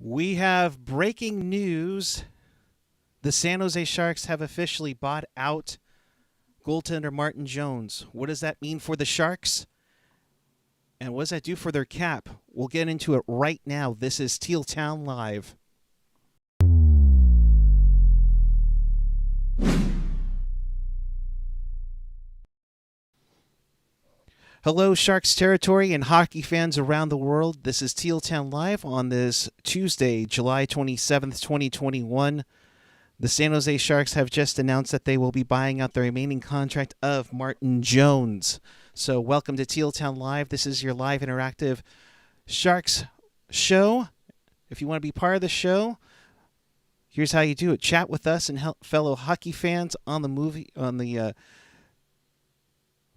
We have breaking news. The San Jose Sharks have officially bought out goaltender Martin Jones. What does that mean for the Sharks? And what does that do for their cap? We'll get into it right now. This is Teal Town Live. Hello, Sharks territory and hockey fans around the world. This is Teal Town Live on this Tuesday, July 27th, 2021. The San Jose Sharks have just announced that they will be buying out the remaining contract of Martin Jones. So welcome to Teal Town Live. This is your live interactive Sharks show. If you want to be part of the show, here's how you do it. Chat with us and fellow hockey fans on the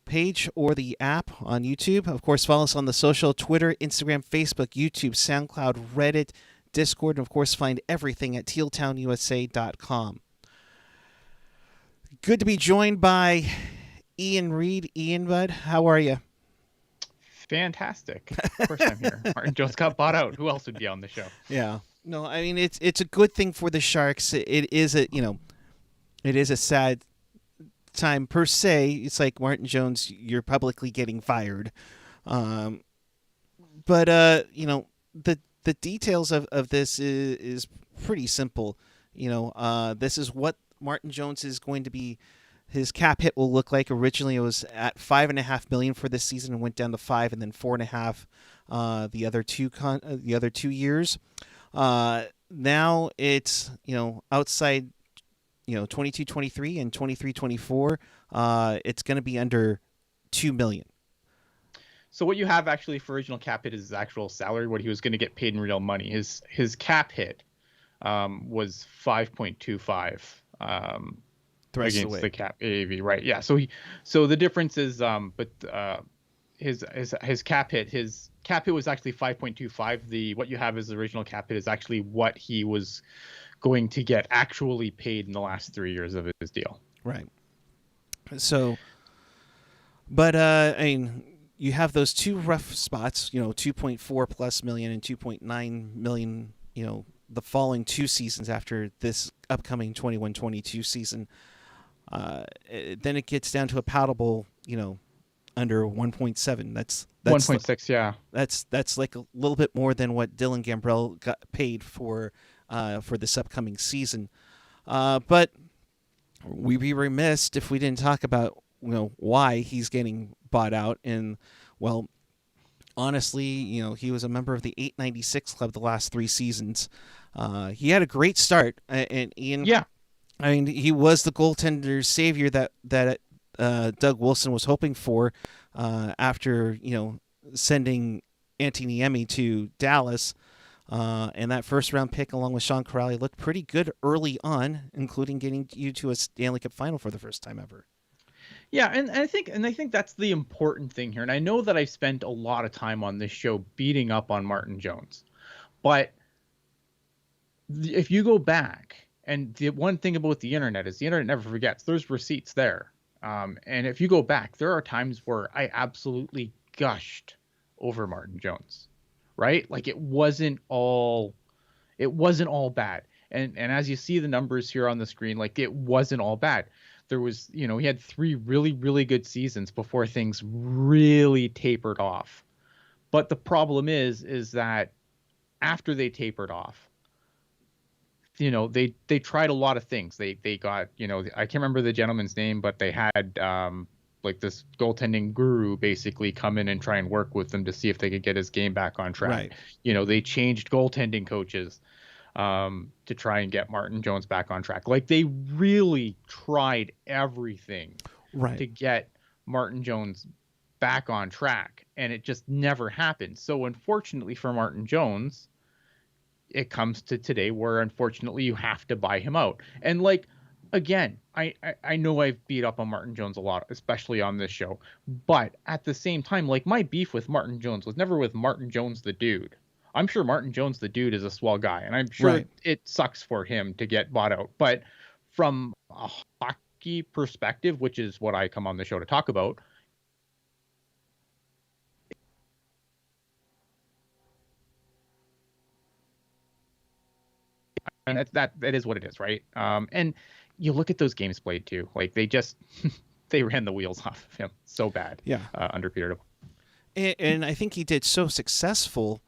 page or the app on YouTube. Of course, follow us on the social, Twitter, Instagram, Facebook, YouTube, SoundCloud, Reddit, Discord, and of course find everything at tealtownusa.com. Good to be joined by Ian Reid. Ian, bud, how are you? Fantastic. Of course I'm here. Martin Jones got bought out. Who else would be on the show? Yeah. No, I mean it's a good thing for the Sharks. It is a sad time per se. It's like Martin Jones, you're publicly getting fired. But the details of this is pretty simple. This is what Martin Jones is going to be. His cap hit will look like. Originally, it was at $5.5 million for this season and went down to $5 million, and then $4.5 million the other 2 years. Now it's outside 22-23 and 23-24. It's going to be under $2 million. So what you have actually for original cap hit is his actual salary, what he was going to get paid in real money. His cap hit was 5.25 against the cap AAV, right? Yeah. So the difference is, his cap hit was actually 5.25. What you have as the original cap hit is actually what he was going to get actually paid in the last 3 years of his deal. Right. So, but I mean, you have those two rough spots, 2.4 plus million and 2.9 million, the following two seasons after this upcoming 21-22 season. Then it gets down to a palatable, under 1.7. That's 1.6. Yeah. That's like a little bit more than what Dylan Gambrell got paid for this upcoming season. But we'd be remiss if we didn't talk about why he's getting bought out. And well, honestly, he was a member of the 896 club the last 3 seasons. He had a great start, and Ian. Yeah. I mean, he was the goaltender savior that Doug Wilson was hoping for after sending Antti Niemi to Dallas. And that first round pick, along with Sean Corrali, looked pretty good early on, including getting you to a Stanley Cup final for the first time ever. Yeah, and I think that's the important thing here. And I know that I've spent a lot of time on this show beating up on Martin Jones, but if you go back, and the one thing about the internet is the internet never forgets. There's receipts there, and if you go back, there are times where I absolutely gushed over Martin Jones. Right? Like it wasn't all bad. And as you see the numbers here on the screen, like it wasn't all bad. There was, he had 3 really, really good seasons before things really tapered off. But the problem is that after they tapered off, they tried a lot of things. They got, I can't remember the gentleman's name, but they had like this goaltending guru basically come in and try and work with them to see if they could get his game back on track. Right. They changed goaltending coaches to try and get Martin Jones back on track. Like they really tried everything to get Martin Jones back on track, and it just never happened. So unfortunately for Martin Jones, it comes to today where unfortunately you have to buy him out. And like, again, I know I've beat up on Martin Jones a lot, especially on this show, but at the same time, like my beef with Martin Jones was never with Martin Jones the dude. I'm sure Martin Jones the dude is a swell guy, and I'm sure it sucks for him to get bought out. But from a hockey perspective, which is what I come on the show to talk about, that is what it is, right? And you look at those games played too, like they just they ran the wheels off of him so bad. Yeah. Under Peter. And I think he did so successful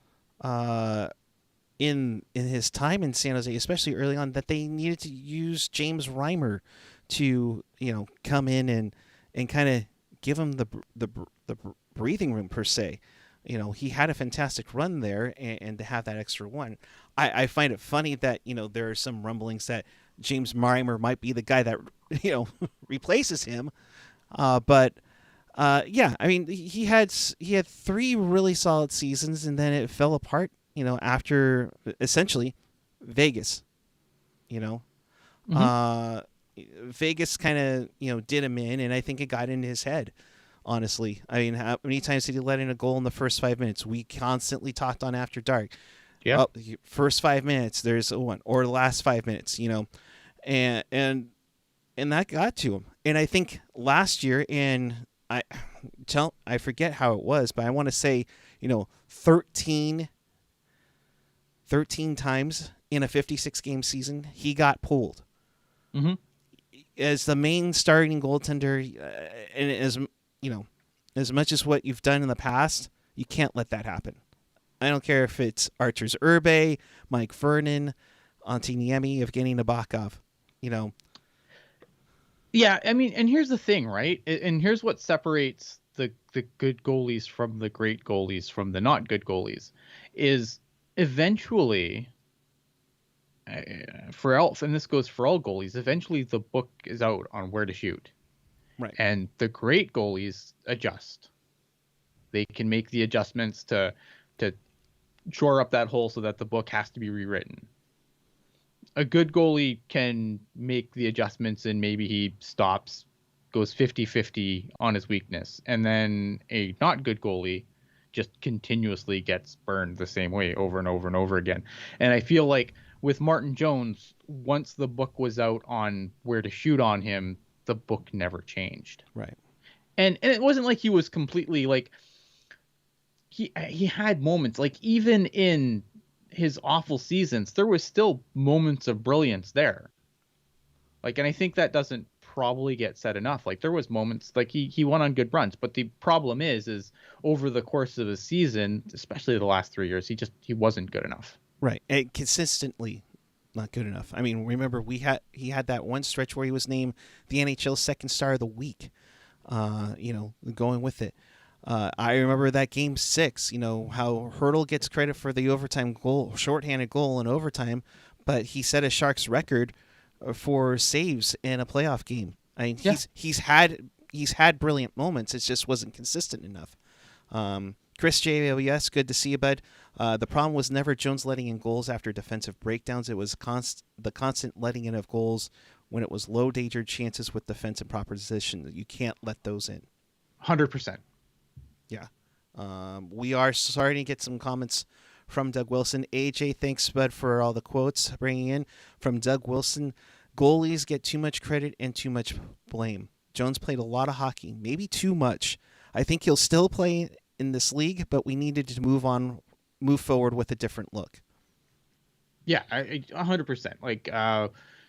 in his time in San Jose, especially early on, that they needed to use James Reimer to come in and kind of give him the breathing room per se. He had a fantastic run there, and to have that extra one, I find it funny that there are some rumblings that James Reimer might be the guy that replaces him, but. Yeah, I mean, he had 3 really solid seasons, and then it fell apart. After essentially Vegas. Mm-hmm. Vegas kind of did him in, and I think it got into his head. Honestly, I mean, how many times did he let in a goal in the first 5 minutes? We constantly talked on After Dark. Yeah. First 5 minutes, there's a one, or the last 5 minutes. And that got to him. And I think last year I forget how it was, but I want to say, 13 times in a 56-game season, he got pulled. Mm-hmm. As the main starting goaltender, and as much as what you've done in the past, you can't let that happen. I don't care if it's Arturs Urbe, Mike Vernon, Antiniemi, Evgeny Nabokov, Yeah, I mean, and here's the thing, right? And here's what separates the good goalies from the great goalies from the not good goalies, is eventually, and this goes for all goalies, eventually the book is out on where to shoot. Right. And the great goalies adjust. They can make the adjustments to shore up that hole so that the book has to be rewritten. A good goalie can make the adjustments, and maybe he goes 50-50 on his weakness. And then a not good goalie just continuously gets burned the same way over and over and over again. And I feel like with Martin Jones, once the book was out on where to shoot on him, the book never changed. Right. And it wasn't like he was completely like, he had moments, like even in his awful seasons, there was still moments of brilliance there. Like, and I think that doesn't probably get said enough. Like, there was moments, like he won on good runs, but the problem is over the course of a season, especially the last 3 years, he wasn't good enough. Right. And consistently not good enough. I mean, remember he had that one stretch where he was named the NHL second star of the week. Going with it. I remember that game 6, how Hurdle gets credit for the overtime goal, shorthanded goal in overtime, but he set a Sharks record for saves in a playoff game. I mean, Yeah. he's had brilliant moments. It just wasn't consistent enough. Chris JOS, good to see you, bud. The problem was never Jones letting in goals after defensive breakdowns. It was the constant letting in of goals when it was low danger chances with defense in proper position. You can't let those in. 100%. Yeah. We are starting to get some comments from Doug Wilson. AJ, thanks, bud, for all the quotes bringing in. From Doug Wilson, goalies get too much credit and too much blame. Jones played a lot of hockey, maybe too much. I think he'll still play in this league, but we needed to move forward with a different look. Yeah, 100%. Like,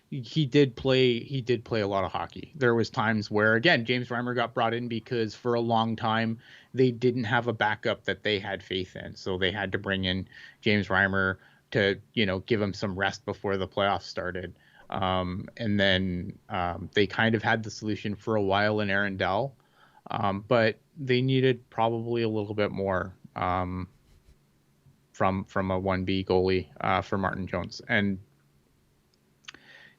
he did play a lot of hockey. There was times where, again, James Reimer got brought in because for a long time they didn't have a backup that they had faith in. So they had to bring in James Reimer to, give him some rest before the playoffs started. And then they kind of had the solution for a while in Aaron Dell. But they needed probably a little bit more from a 1B goalie for Martin Jones. And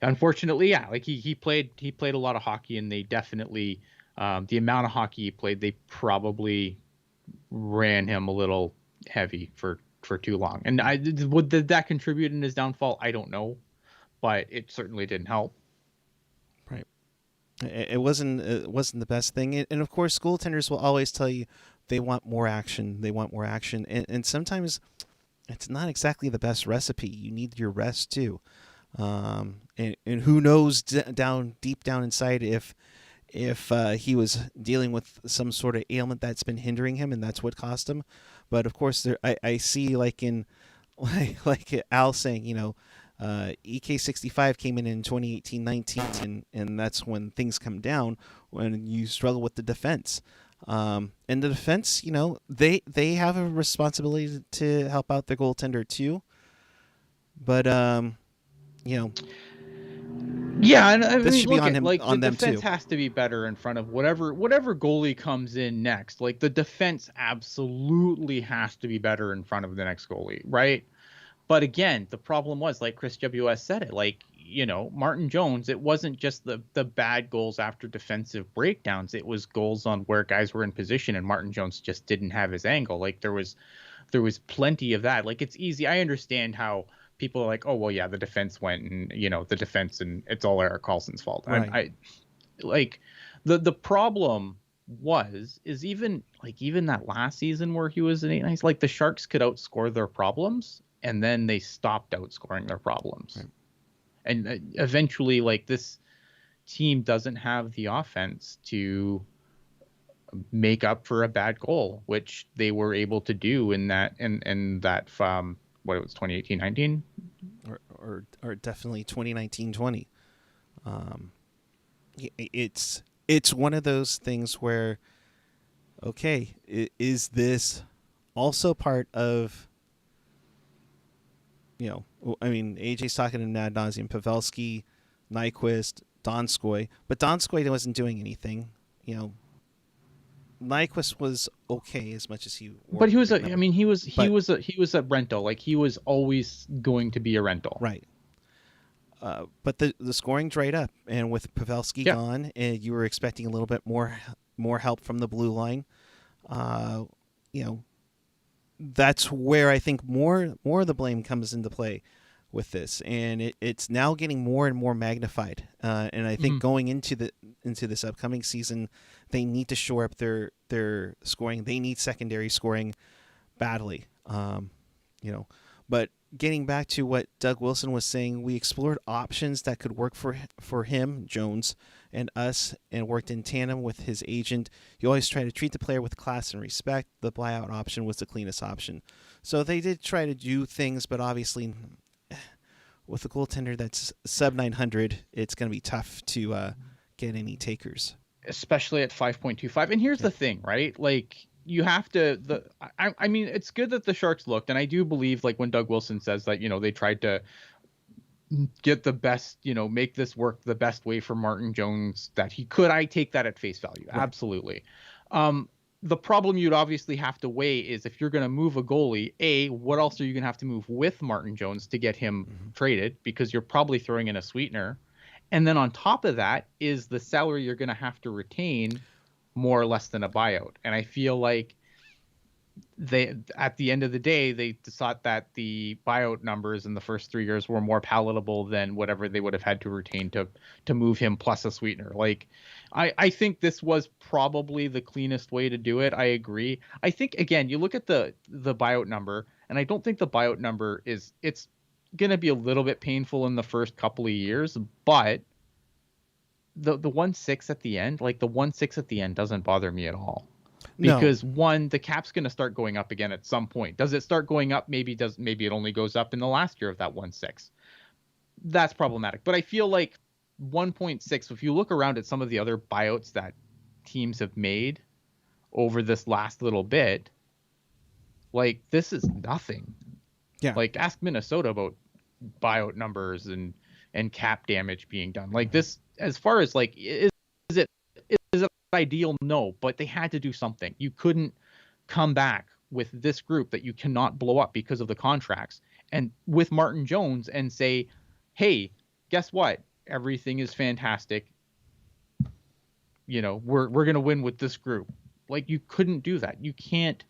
unfortunately, yeah, like he played a lot of hockey, and they definitely the amount of hockey he played, they probably ran him a little heavy for too long. And did that contribute in his downfall? I don't know, but it certainly didn't help. Right. It wasn't the best thing. And of course, goaltenders will always tell you they want more action. They want more action, and sometimes it's not exactly the best recipe. You need your rest too. And who knows deep down inside if he was dealing with some sort of ailment that's been hindering him, and that's what cost him. But of course, I see like Al saying, EK65 came in 2018-19, and that's when things come down, when you struggle with the defense. And the defense, they have a responsibility to help out their goaltender too. But yeah, and I this mean, should be look on at him, like on the them defense too. has to be better in front of whatever goalie comes in next. Like the defense absolutely has to be better in front of the next goalie, right? But again, the problem was, like Chris WS said it, like, Martin Jones, it wasn't just the bad goals after defensive breakdowns. It was goals on where guys were in position and Martin Jones just didn't have his angle. Like there was plenty of that. Like it's easy. I understand how people are like, oh, well, yeah, the defense went and, the defense and it's all Erik Karlsson's fault. Right. I like the problem is even that last season where he was an 8 like the Sharks could outscore their problems and then they stopped outscoring their problems. Right. And eventually, like, this team doesn't have the offense to make up for a bad goal, which they were able to do in that what it was 2018-19 or definitely 2019-20. It's one of those things where, okay, is this also part of, I mean, AJ's talking to ad nauseum, Pavelski, Nyquist, Donskoy, but Donskoy wasn't doing anything. Nyquist was okay as much as he. But he was he was a rental. Like he was always going to be a rental. Right. But the scoring dried up, and with Pavelski gone, and you were expecting a little bit more help from the blue line. That's where I think more of the blame comes into play with this, and it's now getting more and more magnified. And I think going into this upcoming season, they need to shore up their scoring. They need secondary scoring badly. But getting back to what Doug Wilson was saying, we explored options that could work for him, Jones, and us, and worked in tandem with his agent. You always try to treat the player with class and respect. The buyout option was the cleanest option. So they did try to do things, but obviously with a goaltender that's sub 900, it's going to be tough to get any takers. Especially at 5.25. And here's the thing, right? Like, you have to I mean, it's good that the Sharks looked, and I do believe, like when Doug Wilson says that, they tried to get the best, make this work the best way for Martin Jones that he could. I take that at face value. Right. Absolutely. The problem you'd obviously have to weigh is if you're going to move a goalie, what else are you going to have to move with Martin Jones to get him traded? Because you're probably throwing in a sweetener. And then on top of that is the salary you're going to have to retain more or less than a buyout. And I feel like they, at the end of the day, they thought that the buyout numbers in the first 3 years were more palatable than whatever they would have had to retain to move him plus a sweetener. Like, I think this was probably the cleanest way to do it. I agree. I think, again, you look at the buyout number, and I don't think the buyout number it's going to be a little bit painful in the first couple of years, but the 1.6 at the end, like the 1.6 at the end doesn't bother me at all. Because the cap's going to start going up again at some point. Does it start going up? Maybe it only goes up in the last year of that 1.6. That's problematic. But I feel like 1.6, if you look around at some of the other buyouts that teams have made over this last little bit, like this is nothing. Yeah. Like ask Minnesota about buyout numbers and cap damage being done. Like this, as far as like, is it ideal? No, but they had to do something. You couldn't come back with this group that you cannot blow up because of the contracts and with Martin Jones and say, hey, guess what? Everything is fantastic. We're going to win with this group. Like you couldn't do that. You can't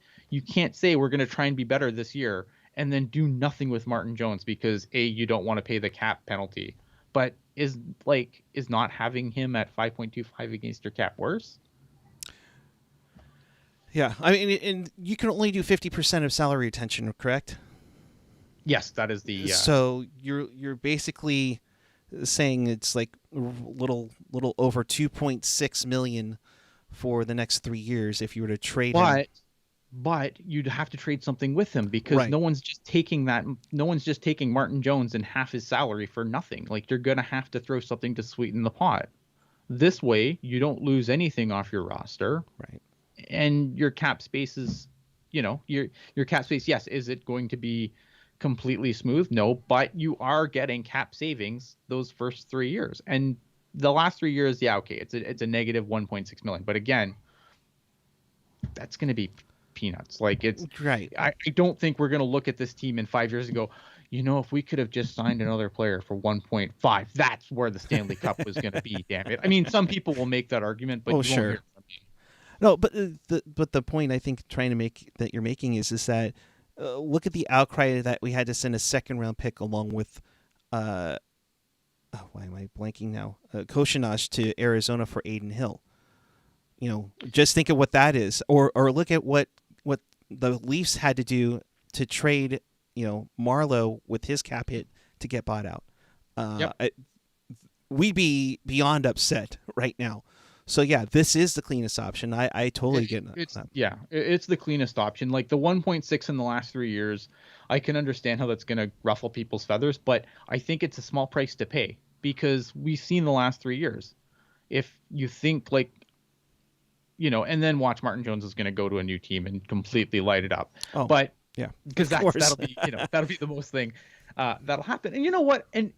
say we're going to try and be better this year and then do nothing with Martin Jones because you don't want to pay the cap penalty. But is not having him at 5.25 against your cap worse? Yeah, I mean, and you can only do 50% of salary retention, correct? Yes, that is the. So you're basically saying it's like little over 2.6 million for the next 3 years if you were to trade him. but you'd have to trade something with him because Right. no one's just taking that. No one's just taking Martin Jones and half his salary for nothing. Like, you're going to have to throw something to sweeten the pot. This way, you don't lose anything off your roster. Right. And your cap space is, your cap space, yes, is it going to be completely smooth? No, but you are getting cap savings those first 3 years. And the last 3 years, yeah, okay, it's a negative 1.6 million. But again, that's going to be peanuts. Like, it's right. I don't think we're going to look at this team in 5 years and go, if we could have just signed another player for 1.5, that's where the Stanley Cup was going to be. Damn it. I mean, some people will make that argument, but you won't hear it from me. No, but the point I think trying to make that you're making is that look at the outcry that we had to send a second round pick along with why am I blanking now? Koshinash to Arizona for Aiden Hill. Just think of what that is, or look at what the Leafs had to do to trade Marleau with his cap hit to get bought out. We'd be beyond upset right now. So yeah, this is the cleanest option. I totally get that. Yeah, it's the cleanest option. Like, the 1.6 in the last 3 years, I can understand how that's going to ruffle people's feathers, but I think it's a small price to pay because we've seen the last 3 years. If you think and then watch Martin Jones is going to go to a new team and completely light it up. Oh, but yeah, because that'll be that'll be the most thing that'll happen. And you know what? And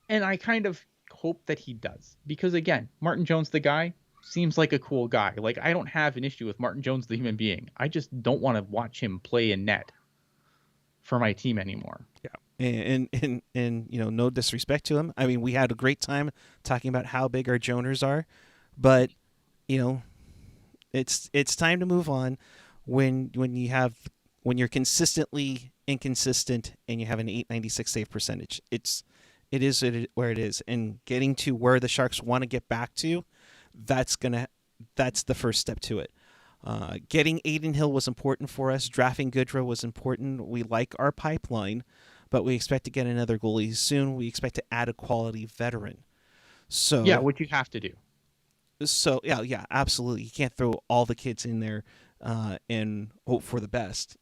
I kind of hope that he does, because again, Martin Jones, the guy, seems like a cool guy. Like, I don't have an issue with Martin Jones, the human being. I just don't want to watch him play in net for my team anymore. Yeah. And no disrespect to him. I mean, we had a great time talking about how big our Joners are, but it's time to move on when you're consistently inconsistent and you have an .896 save percentage. It is where it is, and getting to where the Sharks want to get back to, that's the first step to it. Getting Aiden Hill was important for us. Drafting Goodrow was important. We like our pipeline, but we expect to get another goalie soon. We expect to add a quality veteran. So yeah, what you have to do. So yeah, absolutely. You can't throw all the kids in there and hope for the best.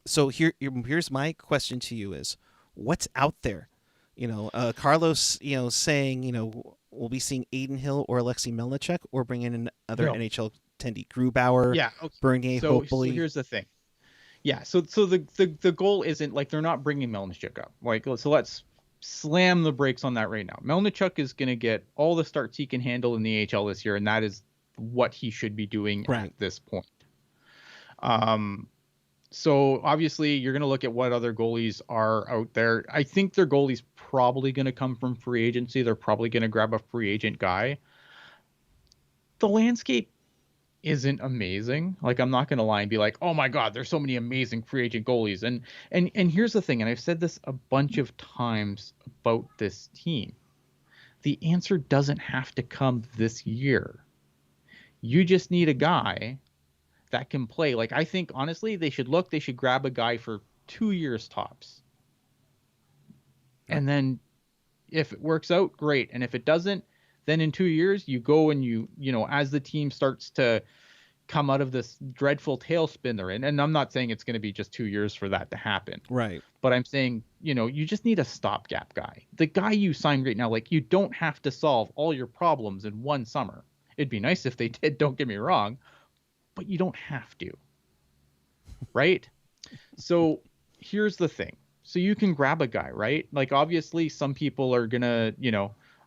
So here's my question to you: is what's out there? Carlos, saying we'll be seeing Aiden Hill or Alexei Melnichuk, or bring in another NHL attendee, Grubauer, Bernier, hopefully. So here's the thing. Yeah, so the goal isn't like they're not bringing Melnichuk up. Like, so let's slam the brakes on that right now. Melnichuk is going to get all the starts he can handle in the AHL this year, and that is what he should be doing at this point. So obviously you're going to look at what other goalies are out there. I think their goalie's probably going to come from free agency. They're probably going to grab a free agent guy. The landscape isn't amazing. Like, I'm not going to lie and be like, oh my God, there's so many amazing free agent goalies. And here's the thing, and I've said this a bunch of times about this team. The answer doesn't have to come this year. You just need a guy that can play. Like, I think honestly they should grab a guy for 2 years tops. And then if it works out, great. And if it doesn't, then in 2 years you go and you as the team starts to come out of this dreadful tailspin they're in, and I'm not saying it's going to be just 2 years for that to happen. Right. But I'm saying, you just need a stopgap guy. The guy you signed right now, like, you don't have to solve all your problems in one summer. It'd be nice if they did, don't get me wrong, but you don't have to. Right? So here's the thing. So you can grab a guy, right? Like, obviously some people are going to,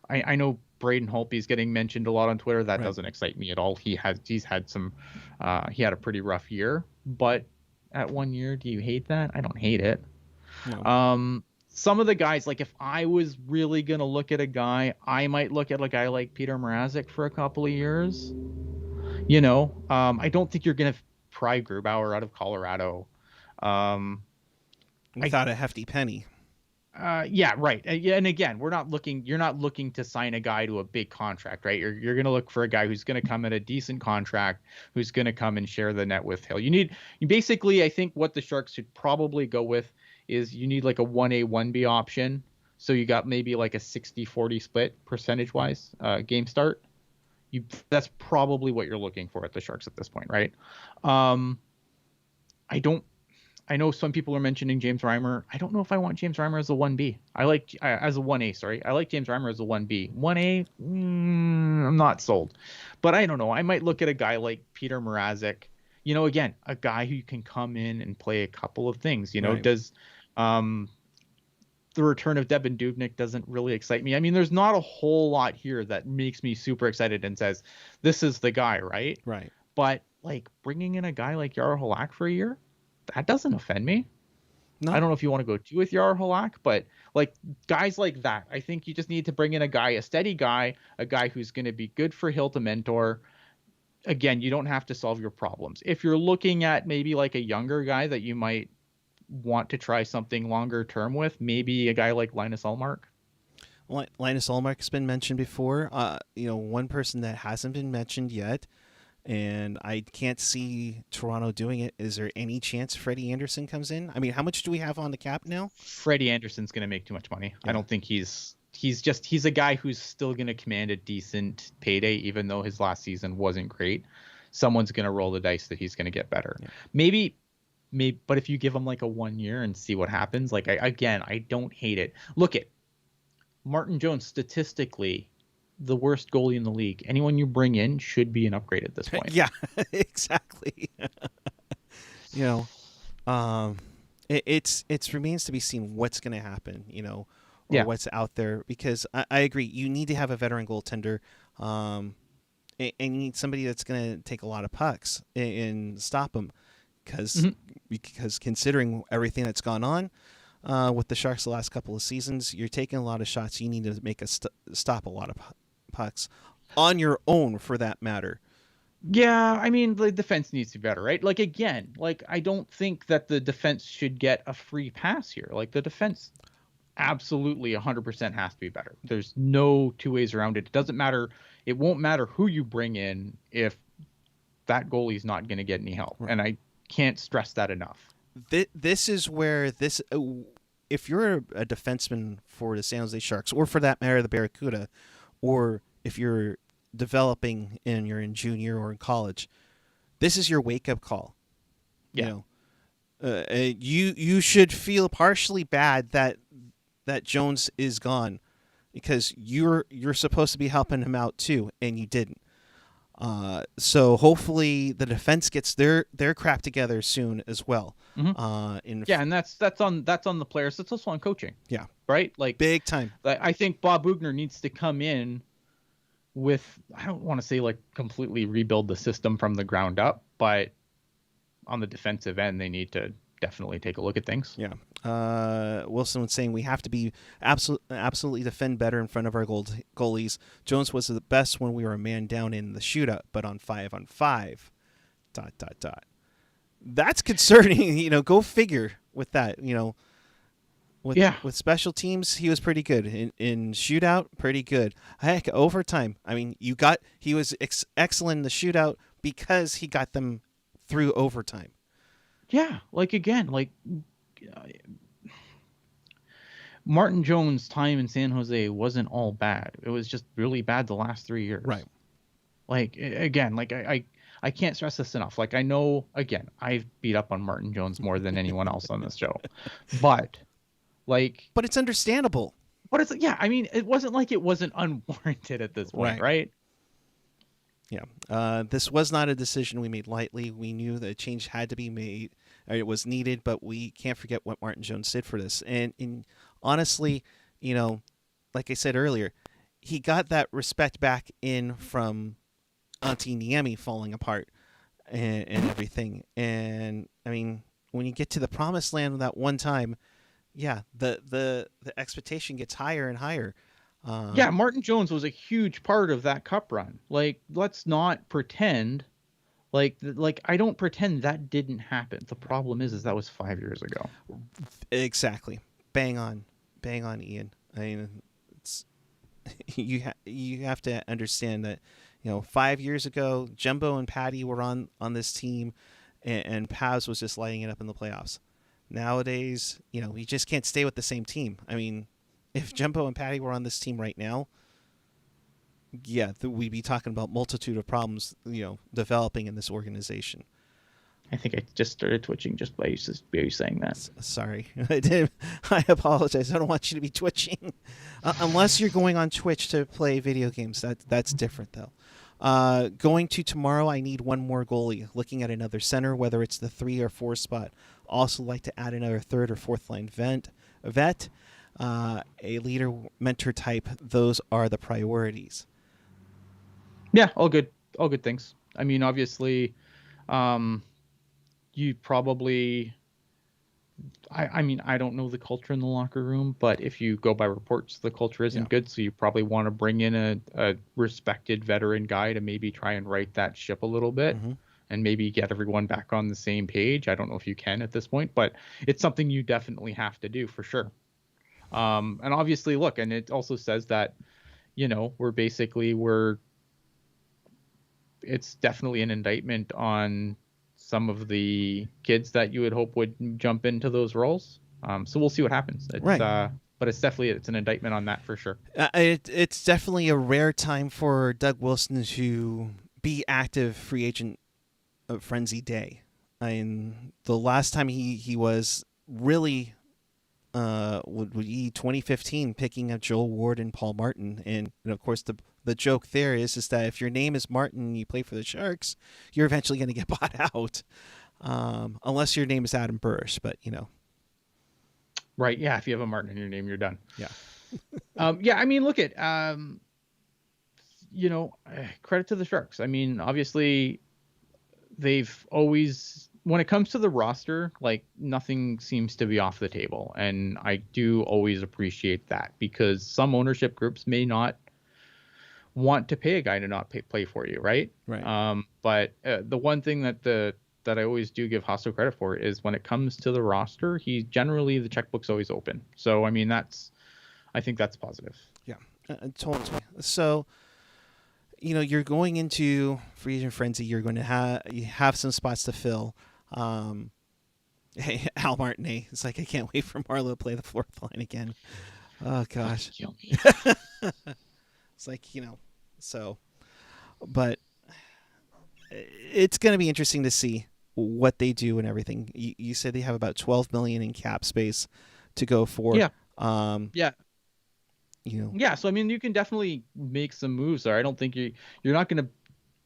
I know Braden Holtby's getting mentioned a lot on Twitter. That doesn't excite me at all. He's had some, he had a pretty rough year, but at 1 year, do you hate that? I don't hate it. No. Some of the guys, like, if I was really going to look at a guy, I might look at a guy like Peter Mrazek for a couple of years. I don't think you're going to pry Grubauer out of Colorado. Without a hefty penny. Yeah, right. And again, you're not looking to sign a guy to a big contract, right? You're going to look for a guy who's going to come at a decent contract, who's going to come and share the net with Hill. Basically, I think what the Sharks should probably go with is you need like a 1A, 1B option. So you got maybe like a 60-40 split percentage wise, game start. That's probably what you're looking for at the Sharks at this point, right? Um, I don't. I know some people are mentioning James Reimer. I don't know if I want James Reimer as a 1B. As a 1A, sorry. I like James Reimer as a 1B. 1A, I'm not sold. But I don't know. I might look at a guy like Peter Mrazek. Again, a guy who can come in and play a couple of things. Right. Does the return of Devin Dubnyk doesn't really excite me. I mean, there's not a whole lot here that makes me super excited and says, this is the guy, right? Right. But like bringing in a guy like Jaro Halak for a year, that doesn't offend me. No. I don't know if you want to go with Jaro Halak, but like guys like that, I think you just need to bring in a steady guy, a guy who's going to be good for Hill to mentor. Again, you don't have to solve your problems. If you're looking at maybe like a younger guy that you might want to try something longer term with, maybe a guy like Linus Ullmark. Linus Ullmark's been mentioned before. One person that hasn't been mentioned yet, and I can't see Toronto doing it. Is there any chance Freddie Anderson comes in? I mean, how much do we have on the cap now? Freddie Anderson's going to make too much money. Yeah. I don't think he's a guy who's still going to command a decent payday, even though his last season wasn't great. Someone's going to roll the dice that he's going to get better. Yeah. Maybe, but if you give him like a 1 year and see what happens, like I don't hate it. Look at Martin Jones, statistically the worst goalie in the league. Anyone you bring in should be an upgrade at this point. Yeah, exactly. It remains to be seen what's going to happen, or what's out there, because I agree. You need to have a veteran goaltender, and you need somebody that's going to take a lot of pucks and stop them, because considering everything that's gone on with the Sharks the last couple of seasons, you're taking a lot of shots. You need to make stop a lot of pucks on your own, for that matter. Yeah, I mean, the defense needs to be better, right? Like, again, like, I don't think that the defense should get a free pass here. Like, the defense absolutely 100% has to be better. There's no two ways around it. It doesn't matter. It won't matter who you bring in if that goalie's not going to get any help. Right. And I can't stress that enough. This is where if you're a defenseman for the San Jose Sharks, or for that matter, the Barracuda, or if you're developing and you're in junior or in college, this is your wake-up call. Yeah. You should feel partially bad that Jones is gone, because you're supposed to be helping him out too, and you didn't. So hopefully the defense gets their crap together soon as well. Mm-hmm. And that's on the players. That's also on coaching. Yeah. Right? Like, big time. I think Bob Boughner needs to come in with, I don't want to say like completely rebuild the system from the ground up, but on the defensive end, they need to definitely take a look at things. Yeah. Wilson was saying we have to be absolutely defend better in front of our goalies. Jones was the best when we were a man down in the shootout, but on 5-on-5. ... That's concerning. Go figure with that. With special teams, he was pretty good. In shootout, pretty good. Heck, overtime. I mean, he was excellent in the shootout because he got them through overtime. Yeah, like, again, like, Martin Jones' time in San Jose wasn't all bad. It was just really bad the last 3 years. Right. Like, again, like, I can't stress this enough. Like, I know, again, I've beat up on Martin Jones more than anyone else on this show. But it's understandable. But it's, yeah, I mean, it wasn't like it wasn't unwarranted at this point, right? Yeah. This was not a decision we made lightly. We knew that a change had to be made. It was needed, but we can't forget what Martin Jones did for this. And honestly, like I said earlier, he got that respect back in from Auntie Niemi falling apart and everything. And, I mean, when you get to the promised land that one time, yeah, the expectation gets higher and higher. Yeah, Martin Jones was a huge part of that cup run. Like, let's not pretend like I don't pretend that didn't happen. The problem is that was 5 years ago. Exactly. Bang on, Ian. I mean, it's you have to understand that 5 years ago, Jumbo and Patty were on this team, and Paz was just lighting it up in the playoffs. Nowadays, you just can't stay with the same team. I mean, if Jumbo and Patty were on this team right now, yeah, we'd be talking about multitude of problems, developing in this organization. I think I just started twitching just by you saying that. Sorry, I did. I apologize. I don't want you to be twitching, unless you're going on Twitch to play video games. That's different though. Going to tomorrow, I need one more goalie. Looking at another center, whether it's the 3 or 4 spot. Also like to add another 3rd or 4th line vet, a leader mentor type. Those are the priorities. Yeah, all good things. I mean, obviously, you probably. I mean, I don't know the culture in the locker room, but if you go by reports, the culture isn't good. So you probably want to bring in a respected veteran guy to maybe try and right that ship a little bit, and maybe get everyone back on the same page. I don't know if you can at this point, but it's something you definitely have to do for sure. And obviously, look, and it also says that, it's definitely an indictment on some of the kids that you would hope would jump into those roles. So we'll see what happens. Right. But it's an indictment on that for sure. It's definitely a rare time for Doug Wilson to be active free agent frenzy day. I mean, the last time he was really would be 2015, picking up Joel Ward and Paul Martin. And of course, the joke there is that if your name is Martin and you play for the Sharks, you're eventually going to get bought out, unless your name is Adam Burrish. But right, yeah. If you have a Martin in your name, you're done. Yeah. Yeah. I mean, look at credit to the Sharks. I mean, obviously, they've always. When it comes to the roster, like, nothing seems to be off the table. And I do always appreciate that, because some ownership groups may not want to pay a guy to not play for you, right? Right. But the one thing that I always do give Hasso credit for is when it comes to the roster, generally the checkbook's always open. So, I mean, I think that's positive. Yeah, totally. So, you're going into free agent frenzy. You're going to have some spots to fill. Hey, Al Martinet. It's like, I can't wait for Marlo to play the 4th line again. Oh gosh. Kill me. It's like, so, but it's going to be interesting to see what they do and everything. You said they have about $12 million in cap space to go for. Yeah. Yeah. Yeah. So, I mean, you can definitely make some moves there. I don't think you're not going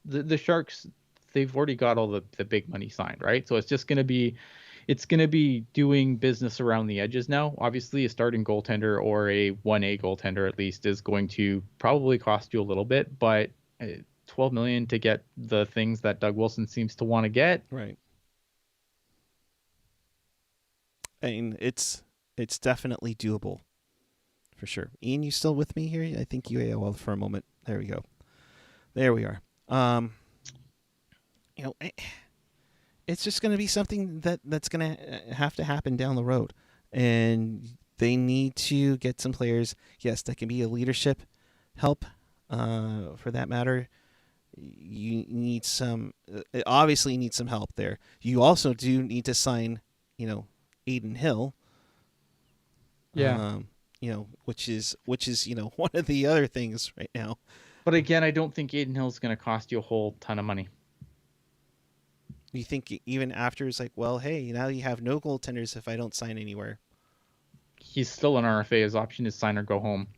to, the Sharks, they've already got all the big money signed, right? So it's just going to be doing business around the edges now. Obviously, a starting goaltender or a 1A goaltender at least is going to probably cost you a little bit, but $12 million to get the things that Doug Wilson seems to want to get. Right. I mean, it's definitely doable, for sure. Ian, you still with me here? I think you AOL for a moment. There we go. There we are. It's just going to be something that's going to have to happen down the road, and they need to get some players. Yes, that can be a leadership help. For that matter, you need obviously need some help there. You also do need to sign, Aiden Hill. Yeah. Which is one of the other things right now. But again, I don't think Aiden Hill is going to cost you a whole ton of money. You think even after it's like, well, hey, now you have no goaltenders if I don't sign anywhere. He's still an RFA. His option is sign or go home.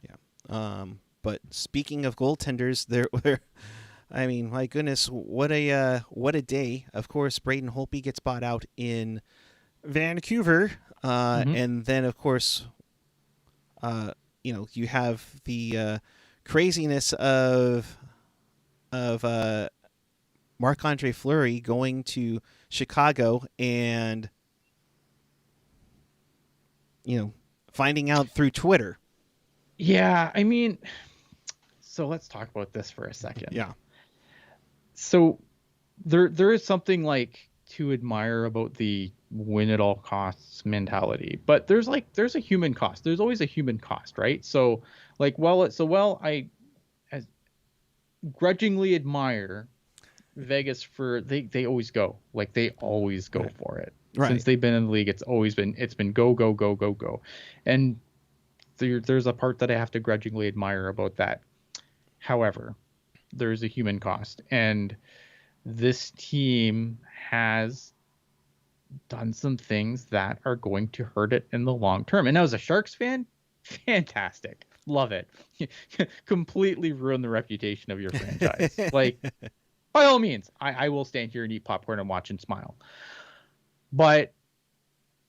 Yeah. But speaking of goaltenders, I mean, my goodness, what a day. Of course, Braden Holtby gets bought out in Vancouver. And then, of course, you have the craziness of Marc AndreFleury going to Chicago and finding out through Twitter. Yeah, I mean, so let's talk about this for a second. Yeah. So there is something like to admire about the win at all costs mentality, but there's a human cost. There's always a human cost, right? So I grudgingly admire Vegas for they always go. Like, they always go for it. Right. Since they've been in the league, it's been go. And there's a part that I have to grudgingly admire about that. However, there's a human cost, and this team has done some things that are going to hurt it in the long term. And as a Sharks fan, fantastic. Love it. Completely ruin the reputation of your franchise. Like, by all means, I will stand here and eat popcorn and watch and smile. But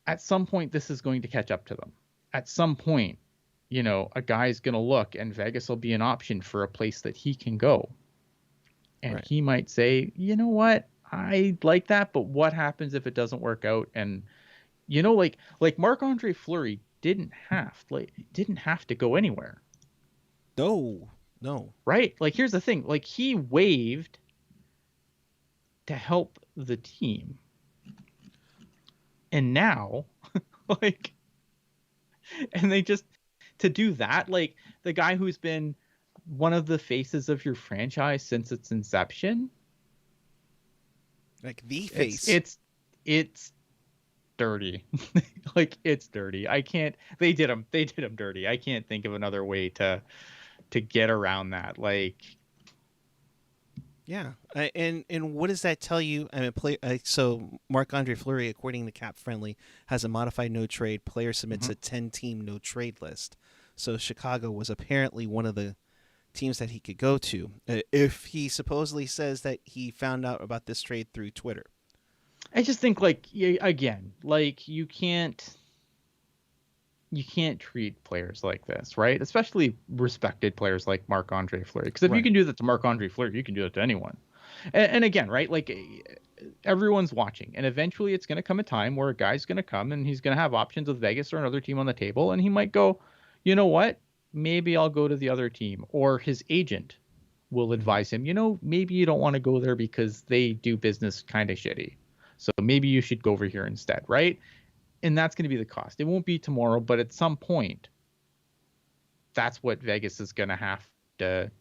at some point, this is going to catch up to them. At some point, a guy's going to look, and Vegas will be an option for a place that he can go. And right. he might say, you know what? I like that, but what happens if it doesn't work out? And, like Marc AndreFleury didn't have to go anywhere. No. Right? Like, here's the thing. Like, he waived to help the team. And now, and they just, to do that, like, the guy who's been one of the faces of your franchise since its inception, like the face, it's dirty. Like, it's dirty. They did him dirty. I can't think of another way to get around that. Like, yeah. And what does that tell you? I mean, so Marc AndreFleury, according to Cap Friendly, has a modified no trade. Player submits a 10-team no trade list. So Chicago was apparently one of the teams that he could go to if he supposedly says that he found out about this trade through Twitter. I just think, like, again, like, you can't treat players like this, right? Especially respected players like Marc AndreFleury. Because if you can do that to Marc AndreFleury, you can do it to anyone. And again, right, like, everyone's watching, and eventually it's going to come a time where a guy's going to come and he's going to have options with Vegas or another team on the table, and he might go, you know what? Maybe I'll go to the other team. Or his agent will advise him, maybe you don't want to go there because they do business kind of shitty. So maybe you should go over here instead, right? And that's going to be the cost. It won't be tomorrow, but at some point, that's what Vegas is going to have to.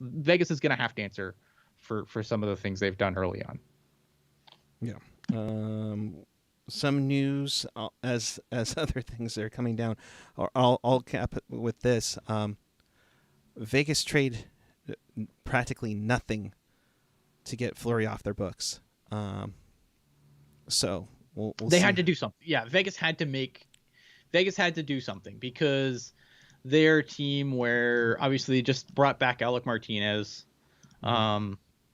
Vegas is going to have to answer for some of the things they've done early on. Yeah. Some news as other things that are coming down. I'll cap with this. Vegas trade practically nothing to get Fleury off their books. So we'll they see. had to do something. Yeah, Vegas had to do something, because their team, where obviously they just brought back Alec Martinez.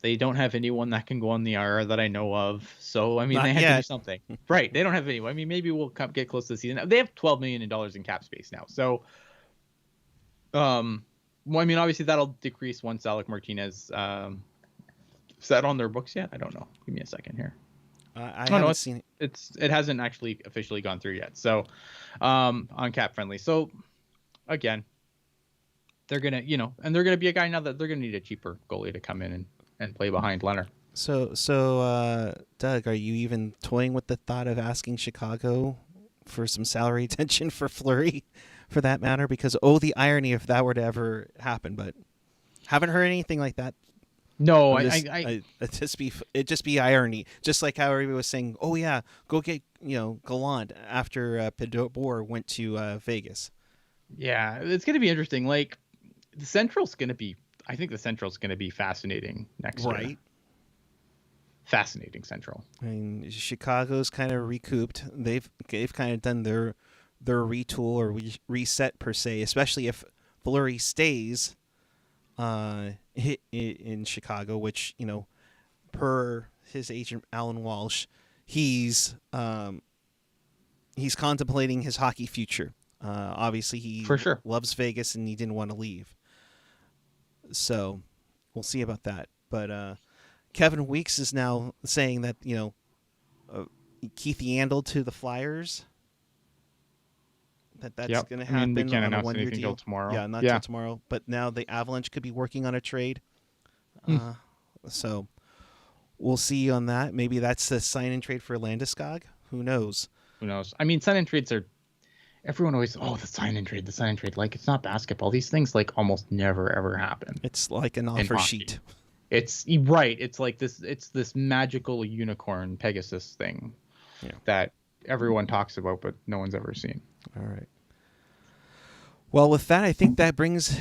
They don't have anyone that can go on the IR that I know of. So, I mean, they had to do something. Right. They don't have anyone. I mean, maybe we'll get close to the season. They have $12 million in cap space now. So, well, I mean, obviously that'll decrease once Alec Martinez, is that on their books yet? I don't know. Give me a second here. I haven't seen it. It hasn't actually officially gone through yet. So, on Cap Friendly. So, again, they're going to, and they're going to be a guy now that they're going to need a cheaper goalie to come in and play behind Leonard. So, Doug, are you even toying with the thought of asking Chicago for some salary attention for Fleury, for that matter? Because, the irony if that were to ever happen, but haven't heard anything like that. No, it'd just be irony. Just like how everybody was saying, "Oh yeah, go get Gallant," after Pedor went to Vegas. Yeah, it's going to be interesting. Like, the Central's going to be. I think the Central's going to be fascinating next year. Right. Fascinating Central. I mean, Chicago's kind of recouped. They've kind of done their retool or reset per se, especially if Fleury stays in Chicago, which, per his agent Alan Walsh, he's contemplating his hockey future. Obviously, he for sure loves Vegas and he didn't want to leave. So we'll see about that. But Kevin Weeks is now saying that, Keith Yandel to the Flyers. That's going to happen. I mean, they can't on a announce one-year anything deal. till tomorrow. Yeah, not till tomorrow. But now the Avalanche could be working on a trade. So we'll see on that. Maybe that's a sign-in trade for Landeskog. Who knows? I mean, sign-in trades are... Everyone always, the sign-in trade. Like, it's not basketball. These things, like, almost never, ever happen. It's like an offer sheet. It's right. It's like this. It's this magical unicorn Pegasus thing that everyone talks about, but no one's ever seen. All right. Well, with that, I think that brings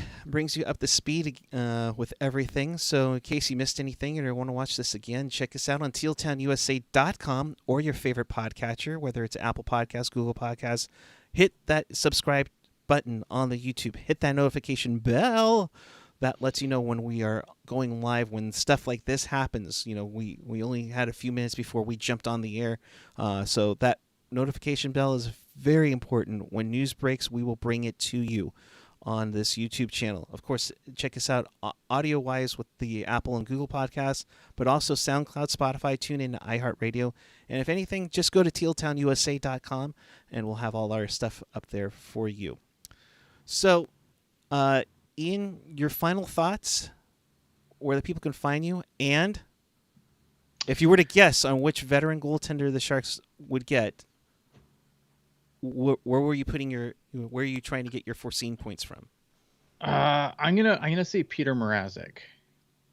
you up to speed with everything. So in case you missed anything or want to watch this again, check us out on tealtownusa.com or your favorite podcatcher, whether it's Apple Podcasts, Google Podcasts. Hit that subscribe button on the YouTube. Hit that notification bell. That lets you know when we are going live, when stuff like this happens. You know, we only had a few minutes before we jumped on the air. So that notification bell is very important. When news breaks, we will bring it to you on this YouTube channel. Of course, check us out audio-wise with the Apple and Google podcasts, but also SoundCloud, Spotify, TuneIn, iHeartRadio. And if anything, just go to tealtownusa.com, and we'll have all our stuff up there for you. So, Ian, your final thoughts, where the people can find you, and if you were to guess on which veteran goaltender the Sharks would get, where were you putting where are you trying to get your foreseen points from? I'm gonna say Peter Mrazek,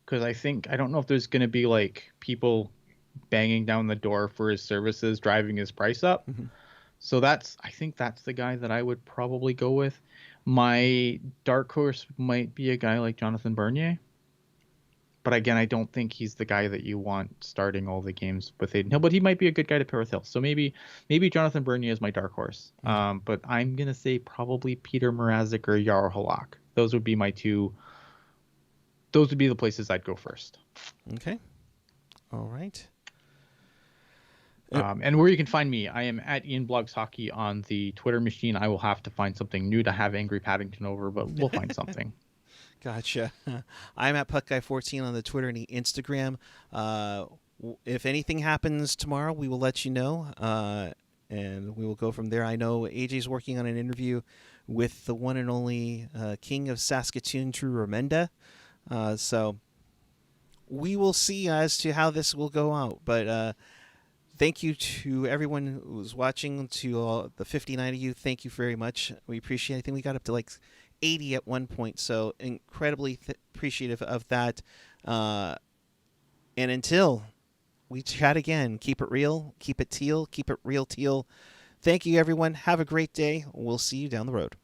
because I don't know if there's gonna be like people banging down the door for his services, driving his price up. Mm-hmm. So I think that's the guy that I would probably go with. My dark horse might be a guy like Jonathan Bernier. But again, I don't think he's the guy that you want starting all the games with Adin Hill. But he might be a good guy to pair with Hill. So maybe Jonathan Bernier is my dark horse. Mm-hmm. But I'm going to say probably Peter Mrazek or Jarro Halak. Those would be my two. Those would be the places I'd go first. Okay. All right. And where you can find me, I am at Ian Blogs Hockey on the Twitter machine. I will have to find something new to have Angry Paddington over, but we'll find something. Gotcha. I'm at PuckGuy14 on the Twitter and the Instagram. If anything happens tomorrow, we will let you know, and we will go from there. I know AJ's working on an interview with the one and only King of Saskatoon, Drew Remenda. So we will see as to how this will go out. But thank you to everyone who was watching, to the 59 of you. Thank you very much. We appreciate it. I think we got up to like 80 at one point, so incredibly appreciative of that. And until we chat again, keep it real, keep it teal, keep it real teal. Thank you, everyone. Have a great day. We'll see you down the road.